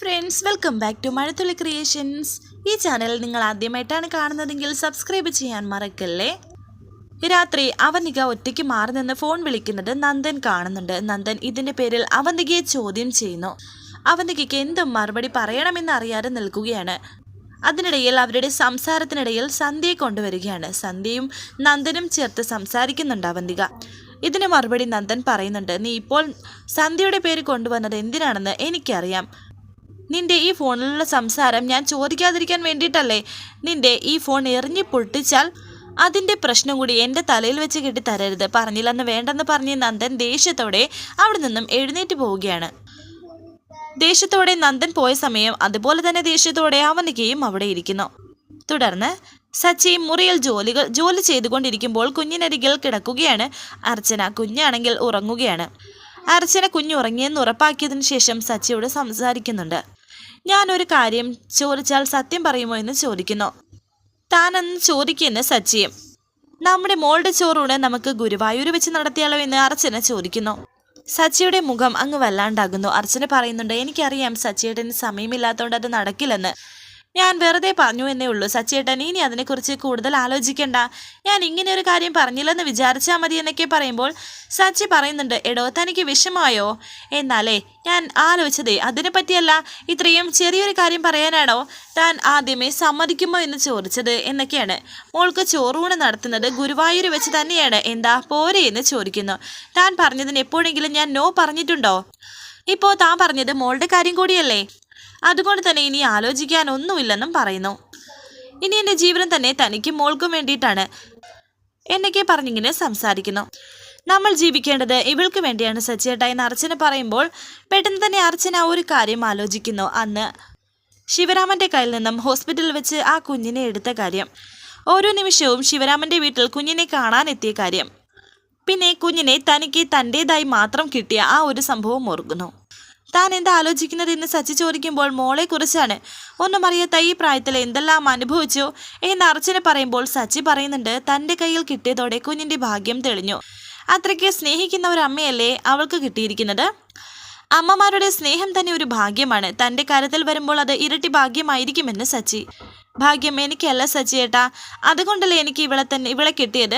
Friends, welcome back to Mazhathulli creations. ഈ channel നിങ്ങൾ ആദ്യമായിട്ടാണ് കാണുന്നതെങ്കിൽ സബ്സ്ക്രൈബ് ചെയ്യാൻ മറക്കല്ലേ. രാത്രി അവന്തിക ഒറ്റയ്ക്ക് മാറി നിന്ന് ഫോൺ വിളിക്കുന്നത് നന്ദൻ കാണുന്നുണ്ട്. നന്ദൻ ഇതിന്റെ പേരിൽ അവന്തികയെ ചോദ്യം ചെയ്യുന്നു. അവന്തികയ്ക്ക് എന്തും മറുപടി പറയണമെന്ന് അറിയാതെ നിൽക്കുകയാണ്. അതിനിടയിൽ അവരുടെ സംസാരത്തിനിടയിൽ സന്ധ്യയെ കൊണ്ടുവരികയാണ്. സന്ധ്യയും നന്ദനും ചേർത്ത് സംസാരിക്കുന്നുണ്ട് അവന്തിക. ഇതിന് മറുപടി നന്ദൻ പറയുന്നുണ്ട്, നീ ഇപ്പോൾ സന്ധ്യയുടെ പേര് കൊണ്ടുവന്നത് എന്തിനാണെന്ന് എനിക്കറിയാം. നിന്റെ ഈ ഫോണിലുള്ള സംസാരം ഞാൻ ചോദിക്കാതിരിക്കാൻ വേണ്ടിയിട്ടല്ലേ. നിന്റെ ഈ ഫോൺ എറിഞ്ഞു പൊട്ടിച്ചാൽ അതിൻ്റെ പ്രശ്നം കൂടി എൻ്റെ തലയിൽ വെച്ച് കെട്ടി തരരുത്. പറഞ്ഞില്ലെന്ന് വേണ്ടെന്ന് പറഞ്ഞ് നന്ദൻ ദേഷ്യത്തോടെ അവിടെ നിന്നും എഴുന്നേറ്റ് പോവുകയാണ്. ദേഷ്യത്തോടെ നന്ദൻ പോയ സമയം അതുപോലെ തന്നെ ദേഷ്യത്തോടെ അവന്തികയും അവിടെ ഇരിക്കുന്നു. തുടർന്ന് സച്ചി മുറിയിൽ ജോലി ചെയ്തുകൊണ്ടിരിക്കുമ്പോൾ കുഞ്ഞിനരികിൽ കിടക്കുകയാണ് അർച്ചന. കുഞ്ഞാണെങ്കിൽ ഉറങ്ങുകയാണ്. അർച്ചന കുഞ്ഞു ഉറങ്ങിയെന്ന് ഉറപ്പാക്കിയതിനു ശേഷം സച്ചിയോട് സംസാരിക്കുന്നുണ്ട്. ഞാനൊരു കാര്യം ചോദിച്ചാൽ സത്യം പറയുമോ എന്ന് ചോദിക്കുന്നു. താനെന്ന് ചോദിക്കുമെന്ന് സച്ചിയും. നമ്മുടെ മോളുടെ ചോറൂണ് നമുക്ക് ഗുരുവായൂർ വെച്ച് നടത്തിയാലോ എന്ന് അർച്ചന ചോദിക്കുന്നു. സച്ചിയുടെ മുഖം അങ്ങ് വല്ലാണ്ടാകുന്നു. അർച്ചന പറയുന്നുണ്ട്, എനിക്കറിയാം സച്ചിയേട്ടന് സമയമില്ലാത്തതുകൊണ്ട് അത് നടക്കില്ലെന്ന്. ഞാൻ വെറുതെ പറഞ്ഞു എന്നേ ഉള്ളൂ. സച്ചിയേട്ടൻ ഇനി അതിനെക്കുറിച്ച് കൂടുതൽ ആലോചിക്കണ്ട. ഞാൻ ഇങ്ങനെ ഒരു കാര്യം പറഞ്ഞില്ലെന്ന് വിചാരിച്ചാൽ മതി എന്നൊക്കെ പറയുമ്പോൾ സച്ചി പറയുന്നുണ്ട്, എടോ തനിക്ക് വിഷമമായോ? എന്നാലേ ഞാൻ ആലോചിച്ചതേ അതിനെ പറ്റിയല്ല. ഇത്രയും ചെറിയൊരു കാര്യം പറയാനാണോ താൻ ആദ്യമേ സമ്മതിക്കുമോ എന്ന് ചോദിച്ചത് എന്നൊക്കെയാണ്. മോൾക്ക് ചോറൂണ് നടത്തുന്നത് ഗുരുവായൂർ വെച്ച് തന്നെയാണ്. എന്താ പോരെ എന്ന് ചോദിക്കുന്നു. താൻ പറഞ്ഞതിന് എപ്പോഴെങ്കിലും ഞാൻ നോ പറഞ്ഞിട്ടുണ്ടോ? ഇപ്പോൾ താൻ പറഞ്ഞത് മോളുടെ കാര്യം കൂടിയല്ലേ. അതുകൊണ്ട് തന്നെ ഇനി ആലോചിക്കാൻ ഒന്നുമില്ലെന്നും പറയുന്നു. ഇനി എൻ്റെ ജീവനം തന്നെ തനിക്കും മോൾക്കും വേണ്ടിയിട്ടാണ് എന്നൊക്കെ പറഞ്ഞിങ്ങനെ സംസാരിക്കുന്നു. നമ്മൾ ജീവിക്കേണ്ടത് ഇവൾക്ക് വേണ്ടിയാണ് സച്ചിയേട്ടാ എന്ന് അർച്ചന പറയുമ്പോൾ പെട്ടെന്ന് തന്നെ അർച്ചന ഒരു കാര്യം ആലോചിക്കുന്നു. അന്ന് ശിവരാമൻ്റെ കയ്യിൽ നിന്നും ഹോസ്പിറ്റലിൽ വെച്ച് ആ കുഞ്ഞിനെ എടുത്ത കാര്യം, ഓരോ നിമിഷവും ശിവരാമൻ്റെ വീട്ടിൽ കുഞ്ഞിനെ കാണാനെത്തിയ കാര്യം, പിന്നെ കുഞ്ഞിനെ തനിക്ക് തൻ്റേതായി മാത്രം കിട്ടിയ ആ ഒരു സംഭവം ഓർക്കുന്നു. താൻ എന്താ ആലോചിക്കുന്നത് എന്ന് സച്ചി ചോദിക്കുമ്പോൾ മോളെക്കുറിച്ചാണ്. ഒന്നും അറിയാത്ത ഈ പ്രായത്തിൽ എന്തെല്ലാം അനുഭവിച്ചു എന്ന് അർച്ചന പറയുമ്പോൾ സച്ചി പറയുന്നുണ്ട്, തൻ്റെ കയ്യിൽ കിട്ടിയതോടെ കുഞ്ഞിൻ്റെ ഭാഗ്യം തെളിഞ്ഞു. അത്രയ്ക്ക് സ്നേഹിക്കുന്ന ഒരു അമ്മയല്ലേ അവൾക്ക് കിട്ടിയിരിക്കുന്നത്. അമ്മമാരുടെ സ്നേഹം തന്നെ ഒരു ഭാഗ്യമാണ്. തൻ്റെ കാര്യത്തിൽ വരുമ്പോൾ അത് ഇരട്ടി ഭാഗ്യമായിരിക്കുമെന്ന് സച്ചി. ഭാഗ്യം എനിക്കല്ല സച്ചിയേട്ടാ, അതുകൊണ്ടല്ലേ എനിക്ക് ഇവളെ കിട്ടിയത്.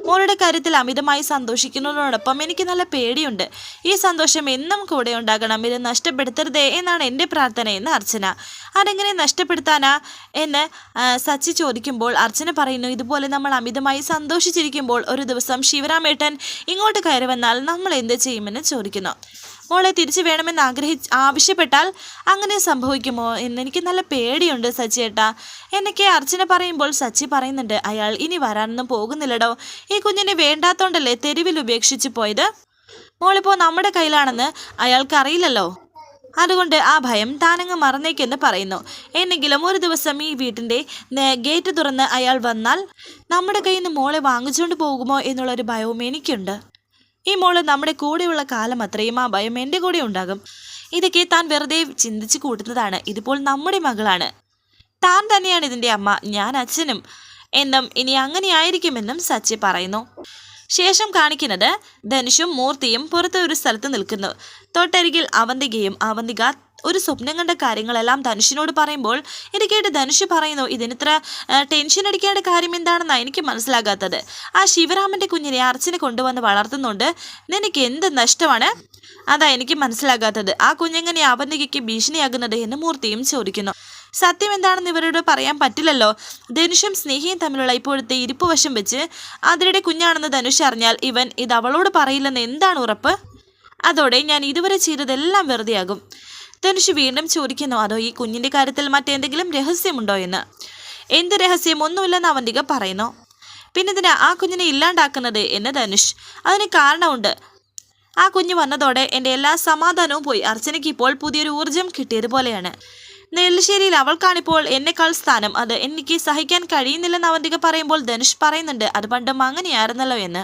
മോളുടെ കാര്യത്തിൽ അമിതമായി സന്തോഷിക്കുന്നതിനോടൊപ്പം എനിക്ക് നല്ല പേടിയുണ്ട്. ഈ സന്തോഷം എന്നും കൂടെ ഉണ്ടാകണം. ഇത് നഷ്ടപ്പെടുത്തരുതേ എന്നാണ് എൻ്റെ പ്രാർത്ഥനയെന്ന് അർച്ചന. അതെങ്ങനെ നഷ്ടപ്പെടുത്താനാ എന്ന് സച്ചി ചോദിക്കുമ്പോൾ അർച്ചന പറയുന്നു, ഇതുപോലെ നമ്മൾ അമിതമായി സന്തോഷിച്ചിരിക്കുമ്പോൾ ഒരു ദിവസം ശിവരാമേട്ടൻ ഇങ്ങോട്ട് കയറി വന്നാൽ നമ്മൾ എന്ത് ചെയ്യുമെന്ന് ചോദിക്കുന്നു. മോളെ തിരിച്ചു വേണമെന്ന് ആവശ്യപ്പെട്ടാൽ അങ്ങനെ സംഭവിക്കുമോ എന്നെനിക്ക് നല്ല പേടിയുണ്ട് സച്ചിയേട്ടാ എന്നൊക്കെ അർച്ചന പറയുമ്പോൾ സച്ചി പറയുന്നുണ്ട്, അയാൾ ഇനി വരാനൊന്നും പോകുന്നില്ലടോ. ഈ കുഞ്ഞിനെ വേണ്ടാത്തോണ്ടല്ലേ തെരുവിൽ ഉപേക്ഷിച്ചു പോയത്. മോളിപ്പോൾ നമ്മുടെ കയ്യിലാണെന്ന് അയാൾക്ക് അറിയില്ലല്ലോ. അതുകൊണ്ട് ആ ഭയം താനങ്ങ് മറന്നേക്കെന്ന് പറയുന്നു. എന്നെങ്കിലും ഒരു ദിവസം ഈ വീട്ടിൻ്റെ ഗേറ്റ് തുറന്ന് അയാൾ വന്നാൽ നമ്മുടെ കയ്യിൽ നിന്ന് മോളെ വാങ്ങിച്ചുകൊണ്ട് പോകുമോ എന്നുള്ളൊരു ഭയവും എനിക്കുണ്ട്. ഈ മോള് നമ്മുടെ കൂടെയുള്ള കാലം അത്രയും ആ ഭയം എൻ്റെ കൂടെ ഉണ്ടാകും. ഇതൊക്കെ താൻ വെറുതെ ചിന്തിച്ച് കൂട്ടുന്നതാണ്. ഇതിപ്പോൾ നമ്മുടെ മകളാണ്. താൻ തന്നെയാണ് ഇതിൻ്റെ അമ്മ, ഞാൻ അച്ഛനും എന്നും ഇനി അങ്ങനെ ആയിരിക്കുമെന്നും സച്ചി പറയുന്നു. ശേഷം കാണിക്കുന്നത് ധനുഷും മൂർത്തിയും പുറത്തെ ഒരു സ്ഥലത്ത് നിൽക്കുന്നു. തൊട്ടരികിൽ അവന്തികയും. അവന്തിക ഒരു സ്വപ്നം കണ്ട കാര്യങ്ങളെല്ലാം ധനുഷിനോട് പറയുമ്പോൾ ഇത് കേട്ട് ധനുഷ് പറയുന്നു, ഇതിനിത്ര ടെൻഷൻ അടിക്കേണ്ട കാര്യം എന്താണെന്നാണ് എനിക്ക് മനസ്സിലാകാത്തത്. ആ ശിവരാമൻ്റെ കുഞ്ഞിനെ അർച്ചന കൊണ്ടുവന്ന് വളർത്തുന്നുണ്ട്. നിനക്ക് എന്ത് നഷ്ടമാണ്? അതാ എനിക്ക് മനസ്സിലാകാത്തത്. ആ കുഞ്ഞെങ്ങനെ അവന്തികയ്ക്ക് ഭീഷണിയാകുന്നത് എന്ന് മൂർത്തിയും ചോദിക്കുന്നു. സത്യം എന്താണെന്ന് ഇവരോട് പറയാൻ പറ്റില്ലല്ലോ. ധനുഷും സ്നേഹിയും തമ്മിലുള്ള ഇപ്പോഴത്തെ ഇരിപ്പ് വശം വെച്ച് അതിരുടെ കുഞ്ഞാണെന്ന് ധനുഷ് അറിഞ്ഞാൽ ഇവൻ ഇത് അവളോട് പറയില്ലെന്ന് എന്താണ് ഉറപ്പ്? അതോടെ ഞാൻ ഇതുവരെ ചെയ്തതെല്ലാം വെറുതെയാകും. ധനുഷ് വീണ്ടും ചോദിക്കുന്നു, അതോ ഈ കുഞ്ഞിൻ്റെ കാര്യത്തിൽ മറ്റെന്തെങ്കിലും രഹസ്യമുണ്ടോ എന്ന്. എന്ത് രഹസ്യം? ഒന്നുമില്ലെന്ന് അവന്തിക പറയുന്നു. പിന്നെന്തിനാ ആ കുഞ്ഞിനെ ഇല്ലാണ്ടാക്കുന്നത് എന്ന് ധനുഷ്. അതിന് കാരണമുണ്ട്. ആ കുഞ്ഞ് വന്നതോടെ എൻ്റെ എല്ലാ സമാധാനവും പോയി. അർച്ചനയ്ക്ക് ഇപ്പോൾ പുതിയൊരു ഊർജം കിട്ടിയതുപോലെയാണ്. നെല്ലിശ്ശേരിയിൽ അവൾക്കാണിപ്പോൾ എന്നെക്കാൾ സ്ഥാനം. അത് എനിക്ക് സഹിക്കാൻ കഴിയുന്നില്ലെന്ന് അവന്തിക പറയുമ്പോൾ ധനുഷ് പറയുന്നുണ്ട്, അത് പണ്ടും അങ്ങനെയായിരുന്നല്ലോ എന്ന്.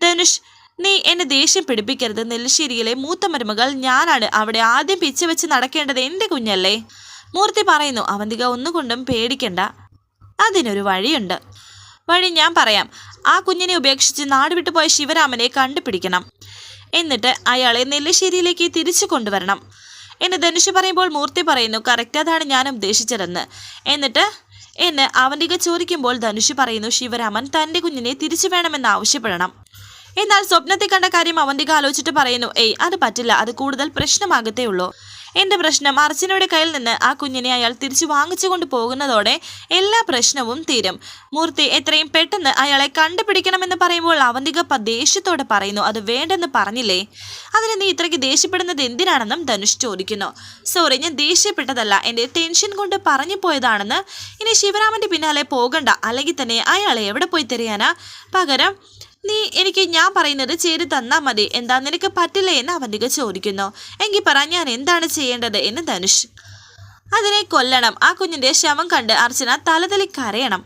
ധനുഷ്, നീ എന്നെ ദേഷ്യം പിടിപ്പിക്കരുത്. നെല്ലിശ്ശേരിയിലെ മൂത്ത മരുമകൾ ഞാനാണ്. അവിടെ ആദ്യം പിച്ച വെച്ച് നടക്കേണ്ടത് എൻ്റെ കുഞ്ഞല്ലേ. മൂർത്തി പറയുന്നു. അവന്തിക ഒന്നുകൊണ്ടും പേടിക്കണ്ട, അതിനൊരു വഴിയുണ്ട്. വഴി ഞാൻ പറയാം. ആ കുഞ്ഞിനെ ഉപേക്ഷിച്ച് നാട് വിട്ടുപോയ ശിവരാമനെ കണ്ടുപിടിക്കണം. എന്നിട്ട് അയാളെ നെല്ലിശ്ശേരിയിലേക്ക് തിരിച്ചു കൊണ്ടുവരണം. എന്ന് ധനുഷ് പറയുമ്പോൾ മൂർത്തി പറയുന്നു, കറക്റ്റ് അതാണ് ഞാൻ ഉദ്ദേശിച്ചതെന്ന്. എന്നിട്ട് എന്ന് അവന്തിക ചോദിക്കുമ്പോൾ ധനുഷ് പറയുന്നു, ശിവരാമൻ തൻ്റെ കുഞ്ഞിനെ തിരിച്ചു വേണമെന്ന് ആവശ്യപ്പെടണം. എന്നാൽ സ്വപ്നത്തിൽ കണ്ട കാര്യം അവന്തിക ആലോചിച്ചിട്ട് പറയുന്നു, ഏയ് അത് പറ്റില്ല, അത് കൂടുതൽ പ്രശ്നമാകത്തേ ഉള്ളൂ. എൻ്റെ പ്രശ്നം അർച്ചനയുടെ കയ്യിൽ നിന്ന് ആ കുഞ്ഞിനെ അയാൾ തിരിച്ചു വാങ്ങിച്ചുകൊണ്ട് പോകുന്നതോടെ എല്ലാ പ്രശ്നവും തീരും. മൂർത്തി എത്രയും പെട്ടെന്ന് അയാളെ കണ്ടുപിടിക്കണമെന്ന് പറയുമ്പോൾ അവന്തിക ദേഷ്യത്തോടെ പറയുന്നു, അത് വേണ്ടെന്ന് പറഞ്ഞില്ലേ, അതിന് നീ ഇത്രയ്ക്ക് ദേഷ്യപ്പെടുന്നത് എന്തിനാണെന്നും ധനുഷ് ചോദിക്കുന്നു. സോറി, ഞാൻ ദേഷ്യപ്പെട്ടതല്ല, എൻ്റെ ടെൻഷൻ കൊണ്ട് പറഞ്ഞു പോയതാണെന്ന്. ഇനി ശിവരാമൻ്റെ പിന്നാലെ പോകണ്ട, അല്ലെങ്കിൽ തന്നെ അയാളെ എവിടെ പോയി തിരയാനാ? പകരം നീ എനിക്ക് ഞാൻ പറയുന്നത് ചെയ്ത് തന്നാ മതി. എന്താ നിനക്ക് പറ്റില്ല എന്ന് അവന്തിക ചോദിക്കുന്നു. എങ്കിൽ പറ, ഞാൻ എന്താണ് ചെയ്യേണ്ടത് എന്ന് ധനുഷ്. അതിനെ കൊല്ലണം. ആ കുഞ്ഞിന്റെ ശവം കണ്ട് അർച്ചന തലതലി കരയണം.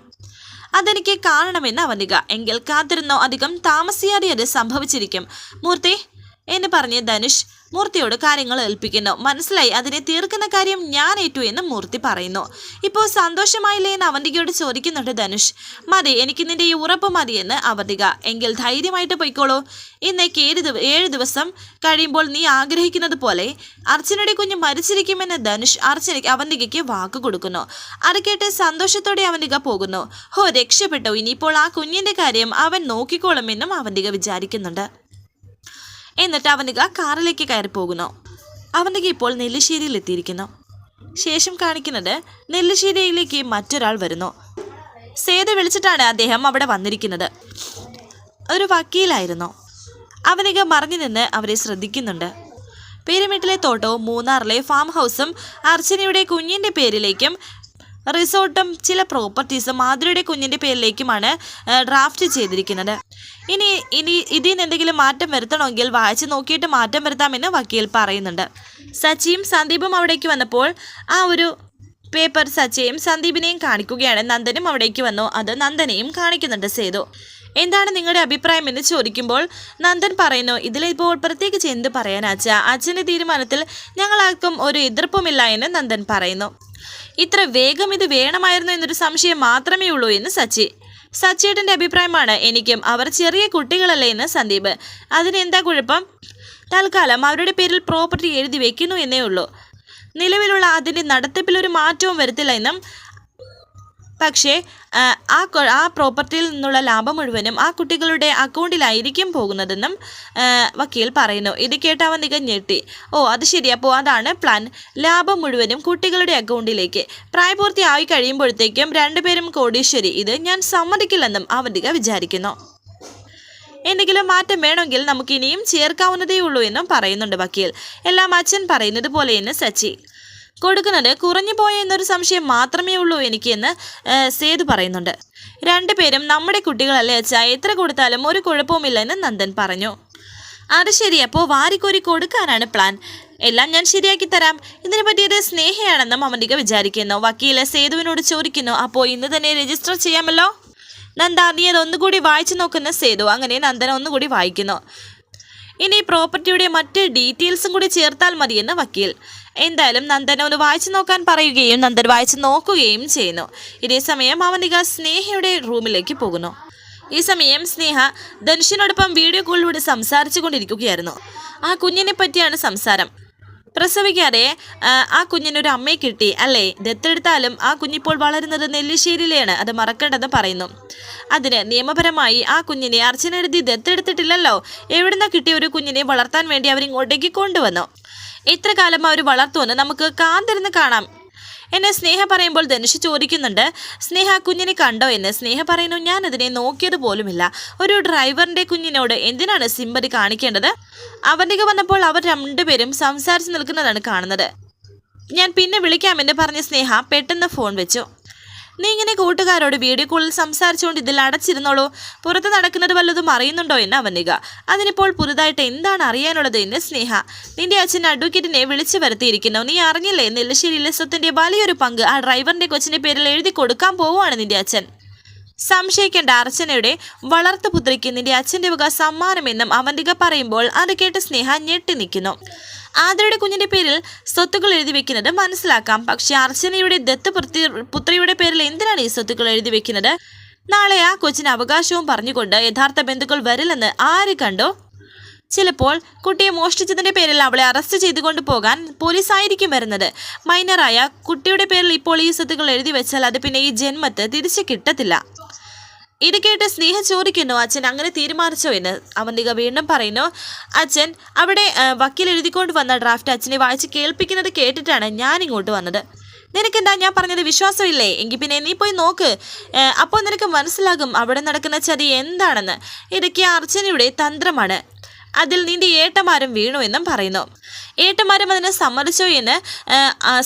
അതെനിക്ക് കാണണമെന്ന് അവന്തിക. എങ്കിൽ കാത്തിരുന്നോ, അധികം താമസിയാതെ അത് സംഭവിച്ചിരിക്കും മൂർത്തി എന്ന് പറഞ്ഞ് ധനുഷ് മൂർത്തിയോട് കാര്യങ്ങൾ ഏൽപ്പിക്കുന്നു. മനസ്സിലായി, അതിനെ തീർക്കുന്ന കാര്യം ഞാൻ ഏറ്റു എന്ന് മൂർത്തി പറയുന്നു. ഇപ്പോൾ സന്തോഷമായില്ലേ എന്ന് അവന്തികയോട് ചോദിക്കുന്നുണ്ട് ധനുഷ്. മതി, എനിക്ക് നിന്റെ ഈ ഉറപ്പ് മതിയെന്ന് അവന്തിക. എങ്കിൽ ധൈര്യമായിട്ട് പോയിക്കോളൂ. ഇന്നേക്ക് 7 ദിവസം കഴിയുമ്പോൾ നീ ആഗ്രഹിക്കുന്നത് പോലെ അർച്ചനയുടെ കുഞ്ഞ് മരിച്ചിരിക്കുമെന്ന് ധനുഷ് അവന്തികയ്ക്ക് വാക്ക് കൊടുക്കുന്നു. അത് കേട്ട് സന്തോഷത്തോടെ അവന്തിക പോകുന്നു. ഹോ, രക്ഷപ്പെട്ടു, ഇനിയിപ്പോൾ ആ കുഞ്ഞിന്റെ കാര്യം അവൻ നോക്കിക്കോളുമെന്നും അവന്തിക വിചാരിക്കുന്നുണ്ട്. എന്നിട്ട് അവന്തിക കാറിലേക്ക് കയറി പോകുന്നു. അവന്തിക ഇപ്പോൾ നെല്ലിശ്ശേരിയിൽ എത്തിയിരിക്കുന്നു. ശേഷം കാണിക്കുന്നത് നെല്ലിശ്ശേരിയിലേക്ക് മറ്റൊരാൾ വരുന്നു. സേതു വിളിച്ചിട്ടാണ് അദ്ദേഹം അവിടെ വന്നിരിക്കുന്നത്. ഒരു വക്കീലായിരുന്നു. അവന്തിക മറിഞ്ഞു നിന്ന് അവരെ ശ്രദ്ധിക്കുന്നുണ്ട്. പീരമേട്ടിലെ തോട്ടവും മൂന്നാറിലെ ഫാം ഹൗസും അർച്ചനയുടെ കുഞ്ഞിൻ്റെ പേരിലേക്കും റിസോർട്ടും ചില പ്രോപ്പർട്ടീസും മാധുരിയുടെ കുഞ്ഞിൻ്റെ പേരിലേക്കുമാണ് ഡ്രാഫ്റ്റ് ചെയ്തിരിക്കുന്നത്. ഇനി ഇതിൽ നിന്ന് എന്തെങ്കിലും മാറ്റം വരുത്തണമെങ്കിൽ വായിച്ച് നോക്കിയിട്ട് മാറ്റം വരുത്താമെന്ന് വക്കീൽ പറയുന്നുണ്ട്. സച്ചിയും സന്ദീപും അവിടേക്ക് വന്നപ്പോൾ ആ ഒരു പേപ്പർ സച്ചിയും സന്ദീപിനെയും കാണിക്കുകയാണ്. നന്ദനും അവിടേക്ക് വന്നു. അത് നന്ദനെയും കാണിക്കുന്നുണ്ട് സേതു. എന്താണ് നിങ്ങളുടെ അഭിപ്രായം എന്ന് ചോദിക്കുമ്പോൾ നന്ദൻ പറയുന്നു, ഇതിലിപ്പോൾ പ്രത്യേകിച്ച് എന്ത് പറയാനാച്ച, അച്ഛൻ്റെ തീരുമാനത്തിൽ ഞങ്ങളാർക്കും ഒരു എതിർപ്പുമില്ല എന്ന് നന്ദൻ പറയുന്നു. ഇത്ര വേഗം ഇത് വേണമായിരുന്നു എന്നൊരു സംശയം മാത്രമേ ഉള്ളൂ എന്ന് സച്ചിയേട്ടൻ്റെ അഭിപ്രായമാണ് എനിക്കും. അവർ ചെറിയ കുട്ടികളല്ലേ എന്ന് സന്ദീപ്. അതിനെന്താ കുഴപ്പം? തൽക്കാലം അവരുടെ പേരിൽ പ്രോപ്പർട്ടി എഴുതി വെക്കുന്നു എന്നേ ഉള്ളൂ. നിലവിലുള്ള അതിൻ്റെ നടത്തിപ്പിലൊരു മാറ്റവും വരുത്തില്ല എന്നും, പക്ഷേ ആ പ്രോപ്പർട്ടിയിൽ നിന്നുള്ള ലാഭം മുഴുവനും ആ കുട്ടികളുടെ അക്കൗണ്ടിലായിരിക്കും പോകുന്നതെന്നും വക്കീൽ പറയുന്നു. ഇത് കേട്ട് അവന്തിക ഞെട്ടി. ഓ, അത് ശരി, അപ്പോൾ അതാണ് പ്ലാൻ. ലാഭം മുഴുവനും കുട്ടികളുടെ അക്കൗണ്ടിലേക്ക്. പ്രായപൂർത്തിയായി കഴിയുമ്പോഴത്തേക്കും രണ്ടുപേരും കോടീശ്വരി. ഇത് ഞാൻ സമ്മതിക്കില്ലെന്നും അവന്തിക വിചാരിക്കുന്നു. എന്തെങ്കിലും മാറ്റം വേണമെങ്കിൽ നമുക്ക് ഇനിയും ചേർക്കാവുന്നതേ ഉള്ളൂ എന്നും പറയുന്നുണ്ട് വക്കീൽ. എല്ലാം അച്ഛൻ പറയുന്നത് പോലെയെന്ന് സച്ചി. കൊടുക്കുന്നത് കുറഞ്ഞു പോയ എന്നൊരു സംശയം മാത്രമേ ഉള്ളൂ എനിക്ക് എന്ന് സേതു പറയുന്നുണ്ട്. രണ്ടുപേരും നമ്മുടെ കുട്ടികളല്ലേ അച്ഛാ, എത്ര കൊടുത്താലും ഒരു കുഴപ്പവുമില്ലെന്ന് നന്ദൻ പറഞ്ഞു. അത് ശരി, അപ്പോൾ വാരിക്കോരി കൊടുക്കാനാണ് പ്ലാൻ. എല്ലാം ഞാൻ ശരിയാക്കി തരാം. ഇതിനെ പറ്റിയത് സ്നേഹയാണെന്നും അവന്തിക വിചാരിക്കുന്നു. വക്കീൽ സേതുവിനോട് ചോദിക്കുന്നു, അപ്പോൾ ഇന്ന് തന്നെ രജിസ്റ്റർ ചെയ്യാമല്ലോ? നന്ദ, നീ അതൊന്നുകൂടി വായിച്ചു നോക്കുന്ന സേതു. അങ്ങനെ നന്ദൻ ഒന്നുകൂടി വായിക്കുന്നു. ഇനി പ്രോപ്പർട്ടിയുടെ മറ്റ് ഡീറ്റെയിൽസും കൂടി ചേർത്താൽ മതിയെന്ന് വക്കീൽ. എന്തായാലും നന്ദൻ ഒന്ന് വായിച്ചു നോക്കാൻ പറയുകയും നന്ദൻ വായിച്ചു നോക്കുകയും ചെയ്യുന്നു. ഇതേ സമയം അവന്തിക സ്നേഹയുടെ റൂമിലേക്ക് പോകുന്നു. ഈ സമയം സ്നേഹ ധനുഷിനോടൊപ്പം വീഡിയോ കോളിലൂടെ സംസാരിച്ചു കൊണ്ടിരിക്കുകയായിരുന്നു. ആ കുഞ്ഞിനെ പറ്റിയാണ് സംസാരം. പ്രസവിക്കാതെ ആ കുഞ്ഞിനൊരു അമ്മയെ കിട്ടി അല്ലേ? ദത്തെടുത്താലും ആ കുഞ്ഞിപ്പോൾ വളരുന്നത് നെല്ലിശ്ശേരിയിലാണ്, അത് മറക്കേണ്ടെന്ന് പറയുന്നു. അതിന് നിയമപരമായി ആ കുഞ്ഞിനെ അർച്ചന എഴുതി ദത്തെടുത്തിട്ടില്ലല്ലോ. എവിടുന്ന കിട്ടിയ ഒരു കുഞ്ഞിനെ വളർത്താൻ വേണ്ടി അവരിങ്ങോട്ടേക്ക് കൊണ്ടുവന്നു. ഇത്ര കാലം അവർ വളർത്തുമെന്ന് നമുക്ക് കാത്തിരുന്ന് കാണാം എന്നെ സ്നേഹ പറയുമ്പോൾ ധനുഷ് ചോദിക്കുന്നുണ്ട്, സ്നേഹ കുഞ്ഞിനെ കണ്ടോ എന്ന്. സ്നേഹ പറയുന്നു, ഞാൻ അതിനെ നോക്കിയത് പോലുമില്ല. ഒരു ഡ്രൈവറിൻ്റെ കുഞ്ഞിനോട് എന്തിനാണ് സിമ്പതി കാണിക്കേണ്ടത്? അവന്തിക വന്നപ്പോൾ അവർ രണ്ടുപേരും സംസാരിച്ച് നിൽക്കുന്നതാണ് കാണുന്നത്. ഞാൻ പിന്നെ വിളിക്കാമെന്ന് പറഞ്ഞ സ്നേഹ പെട്ടെന്ന് ഫോൺ വെച്ചു. നീ ഇങ്ങനെ കൂട്ടുകാരോട് വീഡിയോ കോളിൽ സംസാരിച്ചുകൊണ്ട് ഇതിൽ അടച്ചിരുന്നോളൂ. പുറത്ത് നടക്കുന്നത് വല്ലതും അറിയുന്നുണ്ടോ എന്ന് അവന്തിക. അതിനിപ്പോൾ പുതുതായിട്ട് എന്താണ് അറിയാനുള്ളത് എന്ന് സ്നേഹ. നിന്റെ അച്ഛൻ അഡ്വക്കേറ്റിനെ വിളിച്ചു വരുത്തിയിരിക്കുന്നു. നീ അറിഞ്ഞില്ലേ? നെല്ലിശ്ശേരിയിലെ സ്വത്തിൻ്റെ വലിയൊരു പങ്ക് ആ ഡ്രൈവറിൻ്റെ കൊച്ചിൻ്റെ പേരിൽ എഴുതി കൊടുക്കാൻ പോവുകയാണ് നിന്റെ അച്ഛൻ. സംശയിക്കേണ്ട, അർച്ചനയുടെ വളർത്തുപുത്രിക്ക് നിന്റെ അച്ഛൻ്റെ വക സമ്മാനമെന്നും അവന്തിക പറയുമ്പോൾ അത് കേട്ട് സ്നേഹ ഞെട്ടി നിൽക്കുന്നു. ആദ്രയുടെ കുഞ്ഞിൻ്റെ പേരിൽ സ്വത്തുക്കൾ എഴുതി വെക്കുന്നത് മനസ്സിലാക്കാം. പക്ഷെ അർച്ചനയുടെ പുത്രിയുടെ പേരിൽ എന്തിനാണ് ഈ സ്വത്തുക്കൾ എഴുതി വെക്കുന്നത്? നാളെ ആ കൊച്ചിന് അവകാശവും പറഞ്ഞുകൊണ്ട് യഥാർത്ഥ ബന്ധുക്കൾ വരില്ലെന്ന് ആര് കണ്ടോ? ചിലപ്പോൾ കുട്ടിയെ മോഷ്ടിച്ചതിന്റെ പേരിൽ അവളെ അറസ്റ്റ് ചെയ്തുകൊണ്ട് പോകാൻ പോലീസായിരിക്കും വരുന്നത്. മൈനറായ കുട്ടിയുടെ പേരിൽ ഇപ്പോൾ ഈ സ്വത്തുക്കൾ എഴുതി വെച്ചാൽ അത് പിന്നെ ഈ ജന്മത്ത് തിരിച്ചു കിട്ടത്തില്ല. ഇത് കേട്ട് സ്നേഹ ചോദിക്കുന്നു, അച്ഛൻ അങ്ങനെ തീരുമാനിച്ചോ എന്ന്. അവന്തിക വീണ്ടും പറയുന്നു, അച്ഛൻ അവിടെ വക്കീൽ എഴുതിക്കൊണ്ട് വന്ന ഡ്രാഫ്റ്റ് അച്ഛനെ വായിച്ച് കേൾപ്പിക്കുന്നത് കേട്ടിട്ടാണ് ഞാൻ ഇങ്ങോട്ട് വന്നത്. നിനക്കെന്താ ഞാൻ പറഞ്ഞത് വിശ്വാസമില്ലേ? എങ്കിൽ പിന്നെ നീ പോയി നോക്ക്, അപ്പോൾ നിനക്ക് മനസ്സിലാകും അവിടെ നടക്കുന്ന ചതി എന്താണെന്ന്. ഇതൊക്കെ അർച്ചനയുടെ തന്ത്രമാണ്. അതിൽ നിന്റെ ഏട്ടന്മാരും വീണു എന്നും പറയുന്നു. ഏട്ടന്മാരും അതിനെ സമ്മതിച്ചോ എന്ന്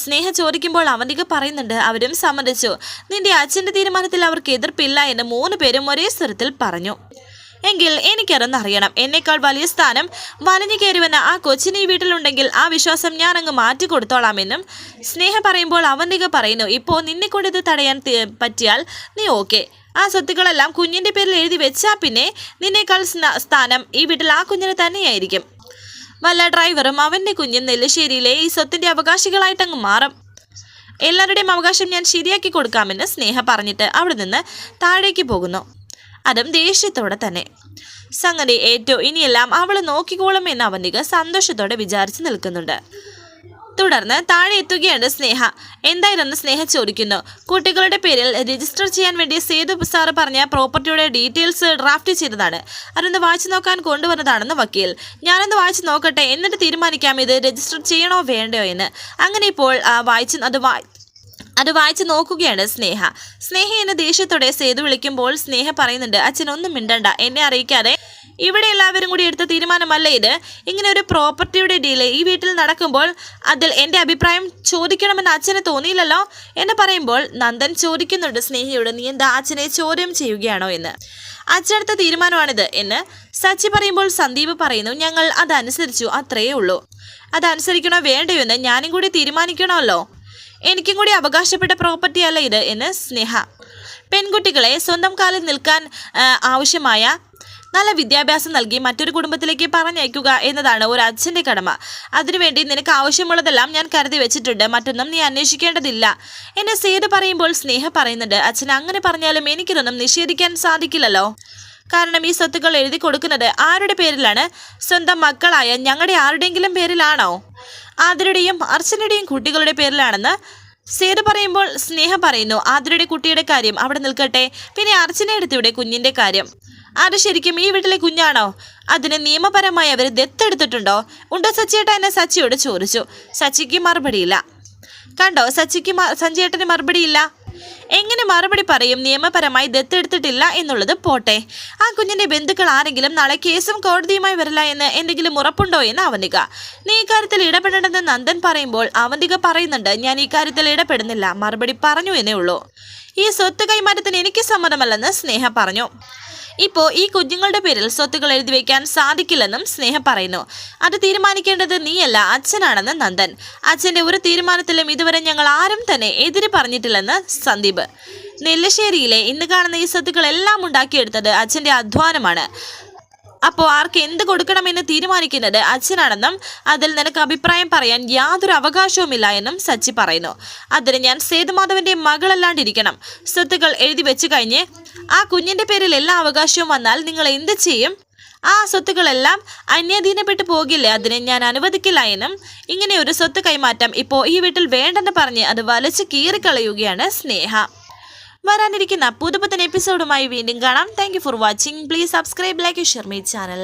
സ്നേഹ ചോദിക്കുമ്പോൾ അവന്തിക പറയുന്നുണ്ട്, അവരും സമ്മതിച്ചു. നിന്റെ അച്ഛൻ്റെ തീരുമാനത്തിൽ അവർക്ക് എതിർപ്പില്ല എന്ന് 3 പേരും ഒരേ സ്വരത്തിൽ പറഞ്ഞു. എങ്കിൽ എനിക്കതൊന്നറിയണം. എന്നേക്കാൾ വലിയ സ്ഥാനം വലിഞ്ഞു കയറിവെന്ന ആ കൊച്ചിന് ഈ വീട്ടിലുണ്ടെങ്കിൽ ആ വിശ്വാസം ഞാൻ അങ്ങ് മാറ്റിക്കൊടുത്തോളാമെന്നും സ്നേഹ പറയുമ്പോൾ അവന്തിക പറയുന്നു, ഇപ്പോൾ നിന്നെക്കൊണ്ട് ഇത് തടയാൻ പറ്റിയാൽ നീ ഓക്കെ. ആ സ്വത്തുക്കളെല്ലാം കുഞ്ഞിൻ്റെ പേരിൽ എഴുതി വെച്ചാൽ പിന്നെ നിന്നേക്കാൾ സ്ഥാനം ഈ വീട്ടിൽ ആ കുഞ്ഞിന് തന്നെയായിരിക്കും. വല്ല ഡ്രൈവറും അവൻ്റെ കുഞ്ഞും നെല്ലിശ്ശേരിയിലെ ഈ സ്വത്തിൻ്റെ അവകാശികളായിട്ടങ്ങ് മാറും. എല്ലാവരുടെയും അവകാശം ഞാൻ ശരിയാക്കി കൊടുക്കാമെന്ന് സ്നേഹ പറഞ്ഞിട്ട് അവിടെ നിന്ന് താഴേക്ക് പോകുന്നു. അതും ദേഷ്യത്തോടെ തന്നെ. സംഗതി ഏറ്റോ, ഇനിയെല്ലാം അവൾ നോക്കിക്കോളും എന്ന് അവന്തിക സന്തോഷത്തോടെ വിചാരിച്ച് നിൽക്കുന്നുണ്ട്. തുടർന്ന് താഴെ എത്തുകയാണ് സ്നേഹ. എന്തായിരുന്നു സ്നേഹ ചോദിക്കുന്നു. കുട്ടികളുടെ പേരിൽ രജിസ്റ്റർ ചെയ്യാൻ വേണ്ടി സേതു സാറ് പറഞ്ഞ പ്രോപ്പർട്ടിയുടെ ഡീറ്റെയിൽസ് ഡ്രാഫ്റ്റ് ചെയ്തതാണ്. അതൊന്ന് വായിച്ചു നോക്കാൻ കൊണ്ടുവന്നതാണെന്ന് വക്കീൽ. ഞാനൊന്ന് വായിച്ചു നോക്കട്ടെ, എന്നിട്ട് തീരുമാനിക്കാം ഇത് രജിസ്റ്റർ ചെയ്യണോ വേണ്ടയോ എന്ന്. അങ്ങനെ ഇപ്പോൾ അത് വായിച്ചു നോക്കുകയാണ് സ്നേഹ. സ്നേഹ എന്ന ദേഷ്യത്തോടെ സേതു വിളിക്കുമ്പോൾ സ്നേഹ പറയുന്നുണ്ട്, അച്ഛനൊന്നും മിണ്ടണ്ട, എന്നെ അറിയിക്കാതെ. ഇവിടെ എല്ലാവരും കൂടി എടുത്ത തീരുമാനമല്ല ഇത്. ഇങ്ങനെ ഒരു പ്രോപ്പർട്ടിയുടെ ഡീല് ഈ വീട്ടിൽ നടക്കുമ്പോൾ അതിൽ എൻ്റെ അഭിപ്രായം ചോദിക്കണമെന്ന് അച്ഛന് തോന്നിയില്ലല്ലോ എന്ന് പറയുമ്പോൾ നന്ദൻ ചോദിക്കുന്നുണ്ട് സ്നേഹയോട്, നീ എന്താ അച്ഛനെ ചോദ്യം ചെയ്യുകയാണോ എന്ന്. അച്ഛനടുത്ത തീരുമാനമാണിത് എന്ന് സച്ചി പറയുമ്പോൾ സന്ദീപ് പറയുന്നു, ഞങ്ങൾ അതനുസരിച്ചു, അത്രയേ ഉള്ളൂ. അതനുസരിക്കണോ വേണ്ടയോ എന്ന് ഞാനും കൂടി തീരുമാനിക്കണമല്ലോ. എനിക്കും കൂടി അവകാശപ്പെട്ട പ്രോപ്പർട്ടി അല്ല ഇത് എന്ന് സ്നേഹ. പെൺകുട്ടികളെ സ്വന്തം കാലിൽ നിൽക്കാൻ ആവശ്യമായ നല്ല വിദ്യാഭ്യാസം നൽകി മറ്റൊരു കുടുംബത്തിലേക്ക് പറഞ്ഞയക്കുക എന്നതാണ് ഒരു അച്ഛൻ്റെ കടമ. അതിനുവേണ്ടി നിനക്ക് ആവശ്യമുള്ളതെല്ലാം ഞാൻ കരുതി വെച്ചിട്ടുണ്ട്, മറ്റൊന്നും നീ അന്വേഷിക്കേണ്ടതില്ല എന്നെ സേതു പറയുമ്പോൾ സ്നേഹ പറയുന്നുണ്ട്, അച്ഛൻ അങ്ങനെ പറഞ്ഞാലും എനിക്കിതൊന്നും നിഷേധിക്കാൻ സാധിക്കില്ലല്ലോ. കാരണം ഈ സ്വത്തുക്കൾ എഴുതി കൊടുക്കുന്നത് ആരുടെ പേരിലാണ്? സ്വന്തം മക്കളായ ഞങ്ങളുടെ ആരുടെയെങ്കിലും പേരിലാണോ? ആതിരയുടെയും അർച്ചനയുടെയും കുട്ടികളുടെ പേരിലാണെന്ന് സേതു പറയുമ്പോൾ സ്നേഹ പറയുന്നു, ആതിരയുടെ കുട്ടിയുടെ കാര്യം അവിടെ നിൽക്കട്ടെ, പിന്നെ അർച്ചനയെടുത്തിയുടെ കുഞ്ഞിൻ്റെ കാര്യം. അത് ശരിക്കും ഈ വീട്ടിലെ കുഞ്ഞാണോ? അതിന് നിയമപരമായി അവർ ദത്തെടുത്തിട്ടുണ്ടോ? ഉണ്ടോ സച്ചിയേട്ട എന്നെ സച്ചിയോട് ചോദിച്ചു. സച്ചിക്ക് മറുപടിയില്ല. കണ്ടോ, സച്ചിക്ക് സഞ്ജയേട്ടന് മറുപടിയില്ല. എങ്ങനെ മറുപടി പറയും? നിയമപരമായി ദത്തെടുത്തിട്ടില്ല എന്നുള്ളത് പോട്ടെ, ആ കുഞ്ഞിന്റെ ബന്ധുക്കൾ ആരെങ്കിലും നാളെ കേസും കോടതിയുമായി വരില്ല എന്ന് എന്തെങ്കിലും ഉറപ്പുണ്ടോ എന്ന് അവന്തിക. നീ ഇക്കാര്യത്തിൽ ഇടപെടണമെന്ന് നന്ദൻ പറയുമ്പോൾ അവന്തിക പറയുന്നുണ്ട്, ഞാൻ ഈ കാര്യത്തിൽ ഇടപെടുന്നില്ല, മറുപടി പറഞ്ഞു എന്നേ ഉള്ളൂ. ഈ സ്വത്ത് കൈമാറ്റത്തിന് എനിക്ക് സമ്മതമല്ലെന്ന് സ്നേഹ പറഞ്ഞു. ഇപ്പോൾ ഈ കുഞ്ഞുങ്ങളുടെ പേരിൽ സ്വത്തുകൾ എഴുതി വയ്ക്കാൻ സാധിക്കില്ലെന്നും സ്നേഹ പറയുന്നു. അത് തീരുമാനിക്കേണ്ടത് നീയല്ല, അച്ഛനാണെന്ന് നന്ദൻ. അച്ഛൻ്റെ ഒരു തീരുമാനത്തിലും ഇതുവരെ ഞങ്ങൾ ആരും തന്നെ എതിര് പറഞ്ഞിട്ടില്ലെന്ന് സന്ദീപ്. നെല്ലിശ്ശേരിയിലെ ഇന്ന് കാണുന്ന ഈ സ്വത്തുക്കളെല്ലാം ഉണ്ടാക്കിയെടുത്തത് അച്ഛൻ്റെ അധ്വാനമാണ്. അപ്പോൾ ആർക്ക് എന്ത് കൊടുക്കണമെന്ന് തീരുമാനിക്കുന്നത് അച്ഛനാണെന്നും അതിൽ നിനക്ക് അഭിപ്രായം പറയാൻ യാതൊരു അവകാശവുമില്ല എന്നും സച്ചി പറയുന്നു. അതിന് ഞാൻ സേതുമാധവന്റെ മകളല്ലാണ്ടിരിക്കണം. സ്വത്തുക്കൾ എഴുതി വെച്ച് കഴിഞ്ഞ് ആ കുഞ്ഞിന്റെ പേരിൽ എല്ലാ അവകാശവും വന്നാൽ നിങ്ങൾ എന്ത് ചെയ്യും? ആ സ്വത്തുക്കളെല്ലാം അന്യാധീനപ്പെട്ടു പോകില്ലേ? അതിനെ ഞാൻ അനുവദിക്കില്ല എന്നും ഇങ്ങനെ ഒരു സ്വത്ത് കൈമാറ്റം ഇപ്പോൾ ഈ വീട്ടിൽ വേണ്ടെന്ന് പറഞ്ഞ് അത് വലിച്ചു കീറിക്കളയുകയാണ് സ്നേഹ. വരാനിരിക്കുന്ന പുതുപുത്തൻ എപ്പിസോഡുമായി വീണ്ടും കാണാം. Thank you for watching. Please subscribe, like, share my channel.